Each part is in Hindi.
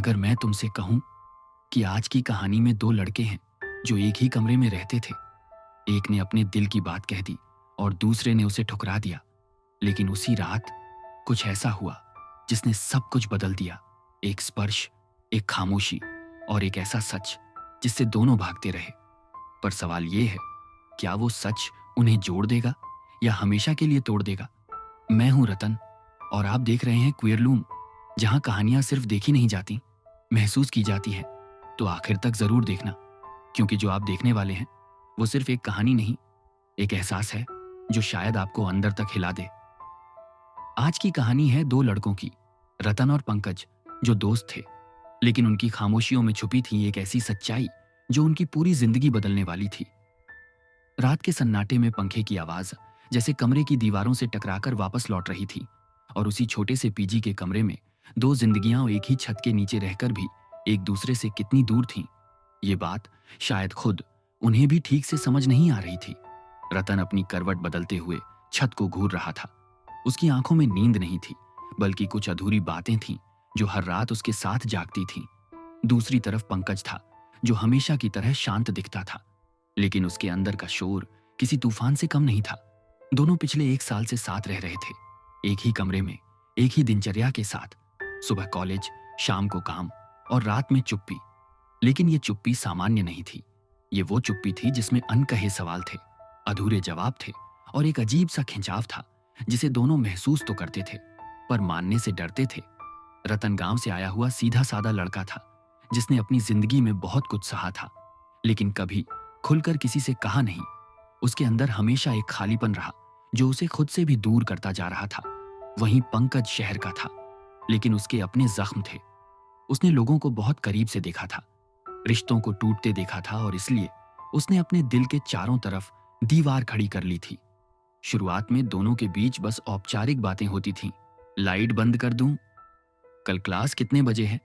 अगर मैं तुमसे कहूं कि आज की कहानी में दो लड़के हैं जो एक ही कमरे में रहते थे। एक ने अपने दिल की बात कह दी और दूसरे ने उसे ठुकरा दिया। लेकिन उसी रात कुछ ऐसा हुआ जिसने सब कुछ बदल दिया। एक स्पर्श, एक खामोशी और एक ऐसा सच जिससे दोनों भागते रहे। पर सवाल यह है, क्या वो सच उन्हें जोड़ देगा या हमेशा के लिए तोड़ देगा? मैं हूं रतन और आप देख रहे हैं क्वियरलूम, जहां कहानियां सिर्फ देखी नहीं जाती, महसूस की जाती है। तो आखिर तक जरूर देखना, क्योंकि जो आप देखने वाले हैं वो सिर्फ एक कहानी नहीं, एक एहसास है जो शायद आपको अंदर तक हिला दे। आज की कहानी है दो लड़कों की, रतन और पंकज, जो दोस्त थे, लेकिन उनकी खामोशियों में छुपी थी एक ऐसी सच्चाई जो उनकी पूरी जिंदगी बदलने वाली थी। रात के सन्नाटे में पंखे की आवाज जैसे कमरे की दीवारों से टकराकर वापस लौट रही थी, और उसी छोटे से पीजी के कमरे में दो जिंदगियां एक ही छत के नीचे रहकर भी एक दूसरे से कितनी दूर थीं। ये बात शायद खुद उन्हें भी ठीक से समझ नहीं आ रही थी। रतन अपनी करवट बदलते हुए छत को घूर रहा था। उसकी आंखों में नींद नहीं थी, बल्कि कुछ अधूरी बातें थीं जो हर रात उसके साथ जागती थीं। दूसरी तरफ पंकज था, जो हमेशा की तरह शांत दिखता था, लेकिन उसके अंदर का शोर किसी तूफान से कम नहीं था। दोनों पिछले एक साल से साथ रह रहे थे, एक ही कमरे में, एक ही दिनचर्या के साथ। सुबह कॉलेज, शाम को काम और रात में चुप्पी। लेकिन ये चुप्पी सामान्य नहीं थी। ये वो चुप्पी थी जिसमें अनकहे सवाल थे, अधूरे जवाब थे और एक अजीब सा खिंचाव था जिसे दोनों महसूस तो करते थे, पर मानने से डरते थे। रतन गांव से आया हुआ सीधा सादा लड़का था, जिसने अपनी जिंदगी में बहुत कुछ सहा था, लेकिन कभी खुलकर किसी से कहा नहीं। उसके अंदर हमेशा एक खालीपन रहा जो उसे खुद से भी दूर करता जा रहा था। वहीं पंकज शहर का था, लेकिन उसके अपने जख्म थे। उसने लोगों को बहुत करीब से देखा था, रिश्तों को टूटते देखा था, और इसलिए उसने अपने दिल के चारों तरफ दीवार खड़ी कर ली थी। शुरुआत में दोनों के बीच बस औपचारिक बातें होती थीं। लाइट बंद कर दूं? कल क्लास कितने बजे है?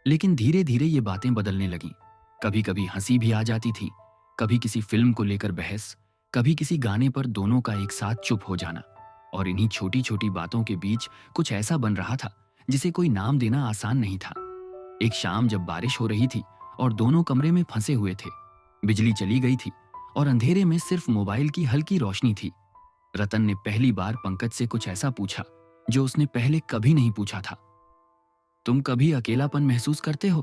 लेकिन धीरे धीरे ये बातें बदलने लगीं। कभी कभी हंसी भी आ जाती थी, कभी किसी फिल्म को लेकर बहस, कभी किसी गाने पर दोनों का एक साथ चुप हो जाना। और इन्हीं छोटी छोटी बातों के बीच कुछ ऐसा बन रहा था जिसे कोई नाम देना आसान नहीं था। एक शाम जब बारिश हो रही थी और दोनों कमरे में फंसे हुए थे, बिजली चली गई थी और अंधेरे में सिर्फ मोबाइल की हल्की रोशनी थी। रतन ने पहली बार पंकज से कुछ ऐसा पूछा जो उसने पहले कभी नहीं पूछा था। तुम कभी अकेलापन महसूस करते हो?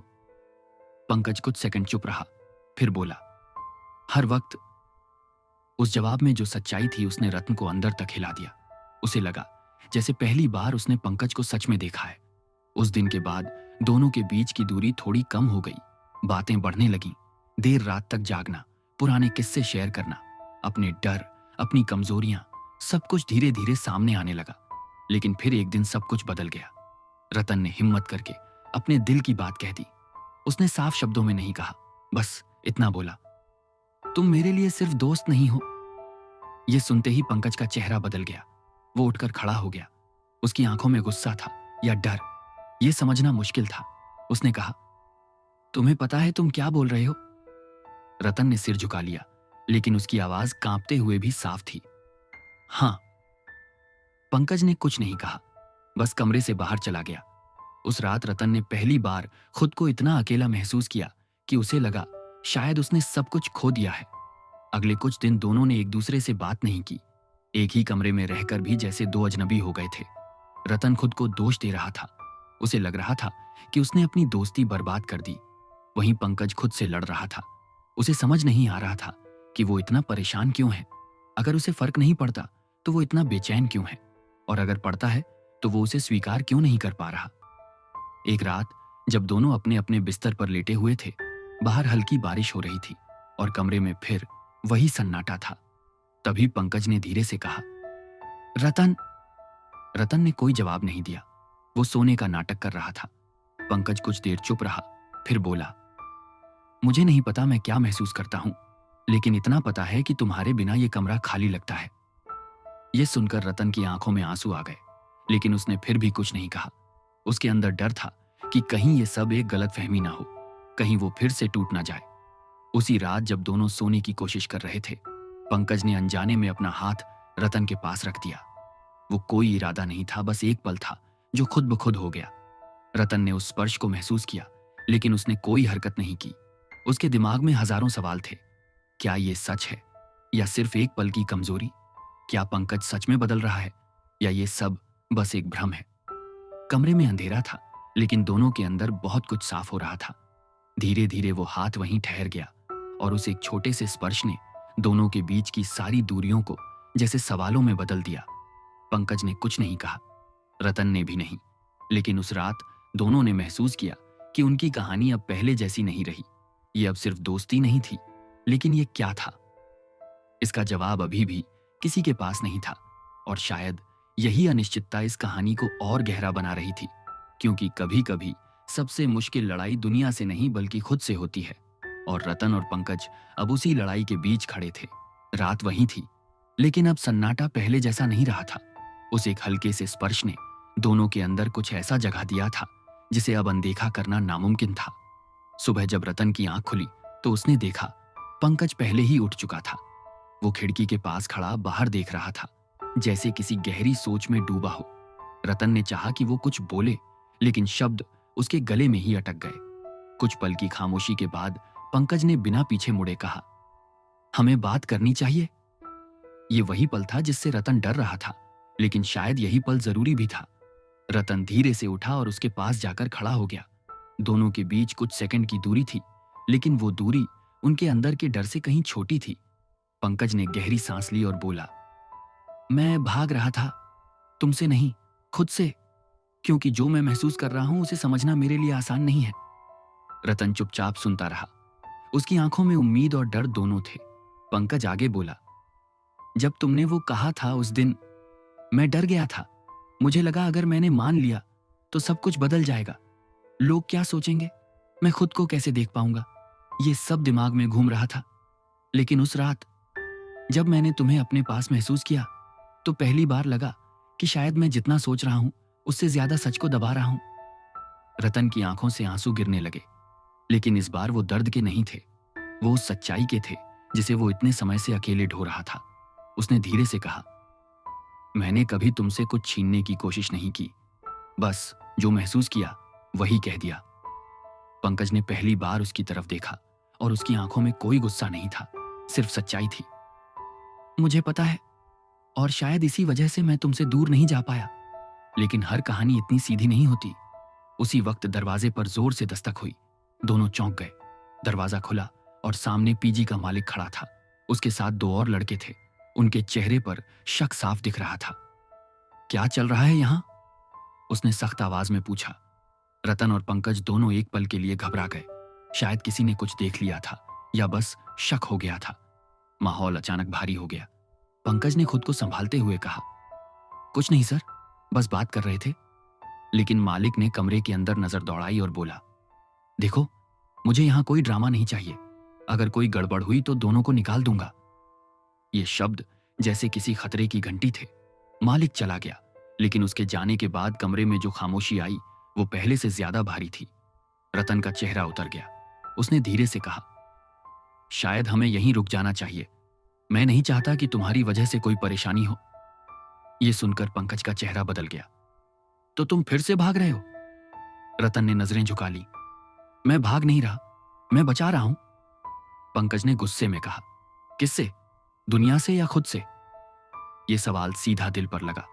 पंकज कुछ सेकंड चुप रहा, फिर बोला, हर वक्त। उस जवाब में जो सच्चाई थी उसने रतन को अंदर तक हिला दिया। उसे लगा जैसे पहली बार उसने पंकज को सच में देखा है। उस दिन के बाद दोनों के बीच की दूरी थोड़ी कम हो गई, बातें बढ़ने लगीं। देर रात तक जागना, पुराने किस्से शेयर करना, अपने डर, अपनी कमजोरियां, सब कुछ धीरे धीरे सामने आने लगा। लेकिन फिर एक दिन सब कुछ बदल गया। रतन ने हिम्मत करके अपने दिल की बात कह दी। उसने साफ शब्दों में नहीं कहा, बस इतना बोला, तुम मेरे लिए सिर्फ दोस्त नहीं हो। यह सुनते ही पंकज का चेहरा बदल गया। वो उठकर खड़ा हो गया। उसकी आंखों में गुस्सा था या डर, यह समझना मुश्किल था। उसने कहा, तुम्हें पता है तुम क्या बोल रहे हो? रतन ने सिर झुका लिया, लेकिन उसकी आवाज कांपते हुए भी साफ थी। हां। पंकज ने कुछ नहीं कहा, बस कमरे से बाहर चला गया। उस रात रतन ने पहली बार खुद को इतना अकेला महसूस किया कि उसे लगा शायद उसने सब कुछ खो दिया है। अगले कुछ दिन दोनों ने एक दूसरे से बात नहीं की। एक ही कमरे में रहकर भी जैसे दो अजनबी हो गए थे। रतन खुद को दोष दे रहा था। उसे लग रहा था कि उसने अपनी दोस्ती बर्बाद कर दी। वहीं पंकज खुद से लड़ रहा था। उसे समझ नहीं आ रहा था कि वो इतना परेशान क्यों है। अगर उसे फर्क नहीं पड़ता तो वो इतना बेचैन क्यों है, और अगर पड़ता है तो वो उसे स्वीकार क्यों नहीं कर पा रहा। एक रात जब दोनों अपने अपने बिस्तर पर लेटे हुए थे, बाहर हल्की बारिश हो रही थी और कमरे में फिर वही सन्नाटा था। तभी पंकज ने धीरे से कहा, रतन। रतन ने कोई जवाब नहीं दिया। वो सोने का नाटक कर रहा था। पंकज कुछ देर चुप रहा, फिर बोला, मुझे नहीं पता मैं क्या महसूस करता हूं, लेकिन इतना पता है कि तुम्हारे बिना यह कमरा खाली लगता है। यह सुनकर रतन की आंखों में आंसू आ गए, लेकिन उसने फिर भी कुछ नहीं कहा। उसके अंदर डर था कि कहीं यह सब एक गलतफहमी ना हो, कहीं वो फिर से टूट ना जाए। उसी रात जब दोनों सोने की कोशिश कर रहे थे, पंकज ने अनजाने में अपना हाथ रतन के पास रख दिया। वो कोई इरादा नहीं था, बस एक पल था जो खुद ब खुद हो गया। रतन ने उस स्पर्श को महसूस किया, लेकिन उसने कोई हरकत नहीं की। उसके दिमाग में हजारों सवाल थे। क्या ये सच है या सिर्फ एक पल की कमजोरी? क्या पंकज सच में बदल रहा है या ये सब बस एक भ्रम है? कमरे में अंधेरा था, लेकिन दोनों के अंदर बहुत कुछ साफ हो रहा था। धीरे धीरे वो हाथ वहीं ठहर गया और उस एक छोटे से स्पर्श ने दोनों के बीच की सारी दूरियों को जैसे सवालों में बदल दिया। पंकज ने कुछ नहीं कहा, रतन ने भी नहीं, लेकिन उस रात दोनों ने महसूस किया कि उनकी कहानी अब पहले जैसी नहीं रही। ये अब सिर्फ दोस्ती नहीं थी, लेकिन ये क्या था? इसका जवाब अभी भी किसी के पास नहीं था, और शायद यही अनिश्चितता इस कहानी को और गहरा बना रही थी, क्योंकि कभी कभी सबसे मुश्किल लड़ाई दुनिया से नहीं बल्कि खुद से होती है। और रतन और पंकज अब उसी लड़ाई के बीच खड़े थे। रात वही थी, लेकिन अब सन्नाटा पहले जैसा नहीं रहा था। उस एक हल्के से स्पर्श ने दोनों के अंदर कुछ ऐसा जगा दिया था जिसे अब अनदेखा करना नामुमकिन था। सुबह जब रतन की आंख खुली तो उसने देखा पंकज पहले ही उठ चुका था। वो खिड़की के पास खड़ा बाहर देख रहा था, जैसे किसी गहरी सोच में डूबा हो। रतन ने चाहा कि वो कुछ बोले, लेकिन शब्द उसके गले में ही अटक गए। कुछ पल की खामोशी के बाद पंकज ने बिना पीछे मुड़े कहा, हमें बात करनी चाहिए। ये वही पल था जिससे रतन डर रहा था, लेकिन शायद यही पल जरूरी भी था। रतन धीरे से उठा और उसके पास जाकर खड़ा हो गया। दोनों के बीच कुछ सेकंड की दूरी थी, लेकिन वो दूरी उनके अंदर के डर से कहीं छोटी थी। पंकज ने गहरी सांस ली और बोला, मैं भाग रहा था, तुमसे नहीं, खुद से, क्योंकि जो मैं महसूस कर रहा हूं उसे समझना मेरे लिए आसान नहीं है। रतन चुपचाप सुनता रहा। उसकी आंखों में उम्मीद और डर दोनों थे। पंकज आगे बोला, जब तुमने वो कहा था उस दिन, मैं डर गया था। मुझे लगा अगर मैंने मान लिया तो सब कुछ बदल जाएगा। लोग क्या सोचेंगे, मैं खुद को कैसे देख पाऊंगा, ये सब दिमाग में घूम रहा था। लेकिन उस रात जब मैंने तुम्हें अपने पास महसूस किया तो पहली बार लगा कि शायद मैं जितना सोच रहा हूं उससे ज्यादा सच को दबा रहा हूं। रतन की आंखों से आंसू गिरने लगे, लेकिन इस बार वो दर्द के नहीं थे, वो उस सच्चाई के थे जिसे वो इतने समय से अकेले ढो रहा था। उसने धीरे से कहा, मैंने कभी तुमसे कुछ छीनने की कोशिश नहीं की, बस जो महसूस किया वही कह दिया। पंकज ने पहली बार उसकी तरफ देखा और उसकी आंखों में कोई गुस्सा नहीं था, सिर्फ सच्चाई थी। मुझे पता है, और शायद इसी वजह से मैं तुमसे दूर नहीं जा पाया, लेकिन हर कहानी इतनी सीधी नहीं होती। उसी वक्त दरवाजे पर जोर से दस्तक हुई। दोनों चौंक गए। दरवाजा खुला और सामने पीजी का मालिक खड़ा था। उसके साथ दो और लड़के थे। उनके चेहरे पर शक साफ दिख रहा था। क्या चल रहा है यहां? उसने सख्त आवाज में पूछा। रतन और पंकज दोनों एक पल के लिए घबरा गए। शायद किसी ने कुछ देख लिया था या बस शक हो गया था। माहौल अचानक भारी हो गया। पंकज ने खुद को संभालते हुए कहा, कुछ नहीं सर, बस बात कर रहे थे। लेकिन मालिक ने कमरे के अंदर नजर दौड़ाई और बोला, देखो, मुझे यहां कोई ड्रामा नहीं चाहिए। अगर कोई गड़बड़ हुई तो दोनों को निकाल दूंगा। ये शब्द जैसे किसी खतरे की घंटी थे। मालिक चला गया, लेकिन उसके जाने के बाद कमरे में जो खामोशी आई वो पहले से ज्यादा भारी थी। रतन का चेहरा उतर गया। उसने धीरे से कहा, शायद हमें यहीं रुक जाना चाहिए। मैं नहीं चाहता कि तुम्हारी वजह से कोई परेशानी हो। यह सुनकर पंकज का चेहरा बदल गया। तो तुम फिर से भाग रहे हो? रतन ने नजरें झुका ली। मैं भाग नहीं रहा, मैं बचा रहा हूं। पंकज ने गुस्से में कहा, किससे? दुनिया से या खुद से? यह सवाल सीधा दिल पर लगा।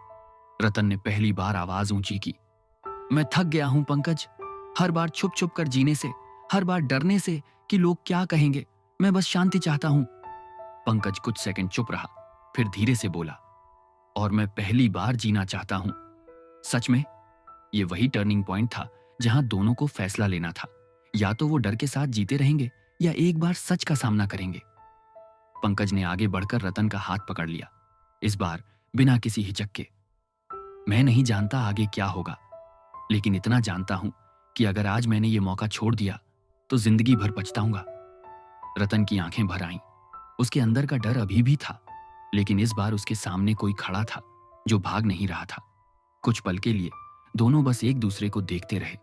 रतन ने पहली बार आवाज ऊंची की, मैं थक गया हूं पंकज, हर बार छुप छुप कर जीने से, हर बार डरने से कि लोग क्या कहेंगे। मैं बस शांति चाहता हूं। पंकज कुछ सेकंड चुप रहा, फिर धीरे से बोला, और मैं पहली बार जीना चाहता हूं। सच में? यह वही टर्निंग पॉइंट था जहां दोनों को फैसला लेना था। या तो वो डर के साथ जीते रहेंगे या एक बार सच का सामना करेंगे। पंकज ने आगे बढ़कर रतन का हाथ पकड़ लिया, इस बार बिना किसी हिचक के। मैं नहीं जानता आगे क्या होगा, लेकिन इतना जानता हूं कि अगर आज मैंने ये मौका छोड़ दिया तो जिंदगी भर पछताऊंगा। रतन की आंखें भर आईं। उसके अंदर का डर अभी भी था, लेकिन इस बार उसके सामने कोई खड़ा था जो भाग नहीं रहा था। कुछ पल के लिए दोनों बस एक दूसरे को देखते रहे,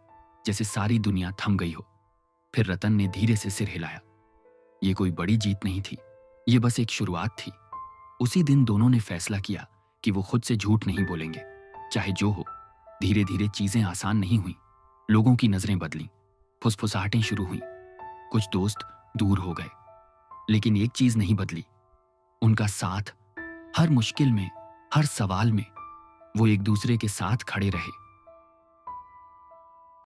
जैसे सारी दुनिया थम गई हो। फिर रतन ने धीरे से सिर हिलाया। ये कोई बड़ी जीत नहीं थी, ये बस एक शुरुआत थी। उसी दिन दोनों ने फैसला किया कि वो खुद से झूठ नहीं बोलेंगे, चाहे जो हो। धीरे धीरे चीजें आसान नहीं हुई। लोगों की नजरें बदलीं, फुसफुसाहटें शुरू हुईं, कुछ दोस्त दूर हो गए, लेकिन एक चीज नहीं बदली, उनका साथ। हर मुश्किल में, हर सवाल में वो एक दूसरे के साथ खड़े रहे।